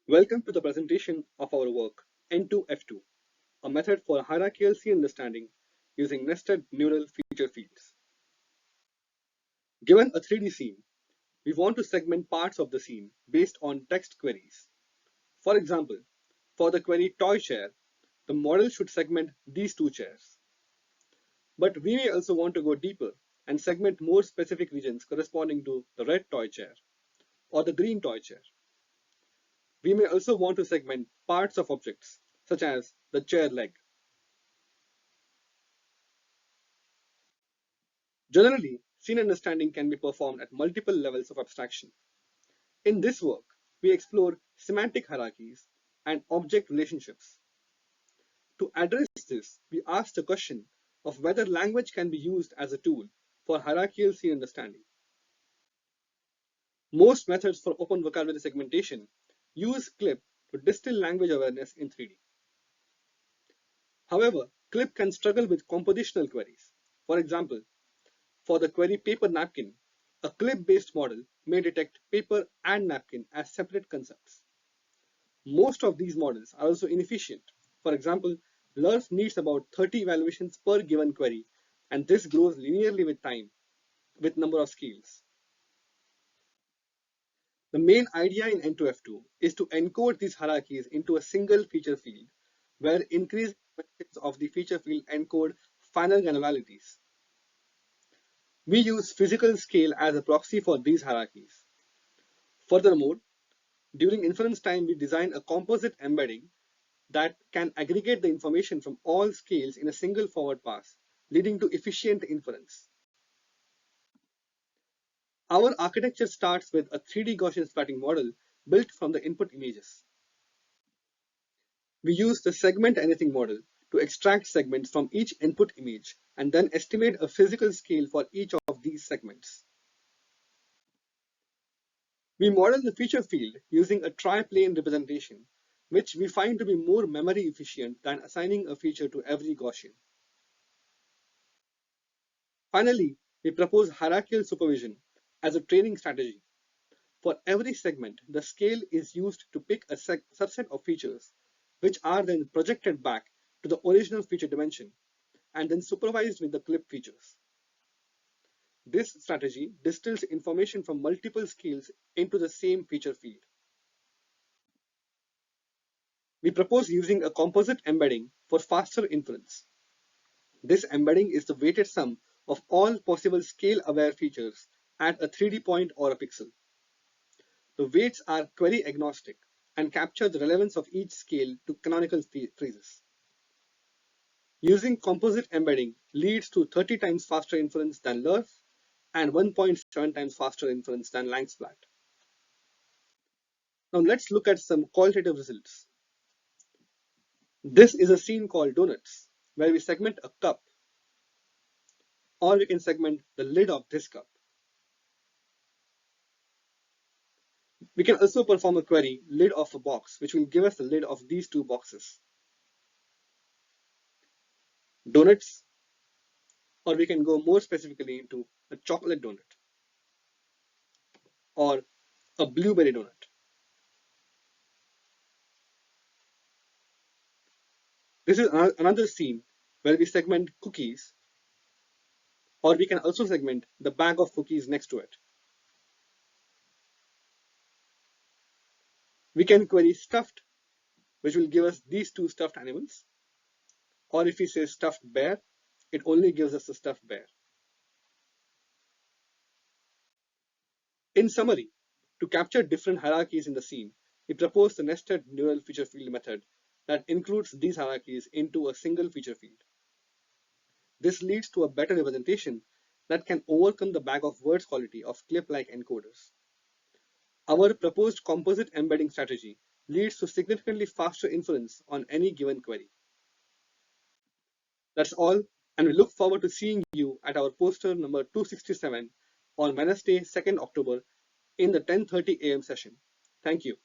Welcome to the presentation of our work N2F2, a method for hierarchical scene understanding using nested neural feature fields. Given a 3D scene, we want to segment parts of the scene based on text queries. For example, for the query toy chair, the model should segment these two chairs. But we may also want to go deeper and segment more specific regions corresponding to the red toy chair or the green toy chair. We may also want to segment parts of objects, such as the chair leg. Generally, scene understanding can be performed at multiple levels of abstraction. In this work, we explore semantic hierarchies and object relationships. To address this, we asked the question of whether language can be used as a tool for hierarchical scene understanding. Most methods for open vocabulary segmentation use CLIP to distill language awareness in 3D. However, CLIP can struggle with compositional queries. For example, for the query paper napkin, a CLIP-based model may detect paper and napkin as separate concepts. Most of these models are also inefficient. For example, LERF needs about 30 evaluations per given query, and this grows linearly with time, with number of scales. The main idea in N2F2 is to encode these hierarchies into a single feature field, where increased dimensions of the feature field encode final granularities. We use physical scale as a proxy for these hierarchies. Furthermore, during inference time, we design a composite embedding that can aggregate the information from all scales in a single forward pass, leading to efficient inference. Our architecture starts with a 3D Gaussian splatting model built from the input images. We use the segment anything model to extract segments from each input image and then estimate a physical scale for each of these segments. We model the feature field using a triplane representation, which we find to be more memory efficient than assigning a feature to every Gaussian. Finally, we propose hierarchical supervision as a training strategy. For every segment, the scale is used to pick a subset of features, which are then projected back to the original feature dimension and then supervised with the CLIP features. This strategy distills information from multiple scales into the same feature field. We propose using a composite embedding for faster inference. This embedding is the weighted sum of all possible scale-aware features at a 3D point or a pixel. The weights are query agnostic and capture the relevance of each scale to canonical phrases. Using composite embedding leads to 30 times faster inference than LERF and 1.7 times faster inference than LangSplat. Now let's look at some qualitative results. This is a scene called donuts, where we segment a cup, or we can segment the lid of this cup. We can also perform a query lid of a box, which will give us the lid of these two boxes. Donuts, or we can go more specifically into a chocolate donut or a blueberry donut. This is another scene where we segment cookies, or we can also segment the bag of cookies next to it. We can query stuffed, which will give us these two stuffed animals. Or if we say stuffed bear, it only gives us the stuffed bear. In summary, to capture different hierarchies in the scene, we propose the nested neural feature field method that includes these hierarchies into a single feature field. This leads to a better representation that can overcome the bag of words quality of CLIP-like encoders. Our proposed composite embedding strategy leads to significantly faster inference on any given query. That's all, and we look forward to seeing you at our poster number 267 on Wednesday, 2nd October in the 10:30 a.m. session. Thank you.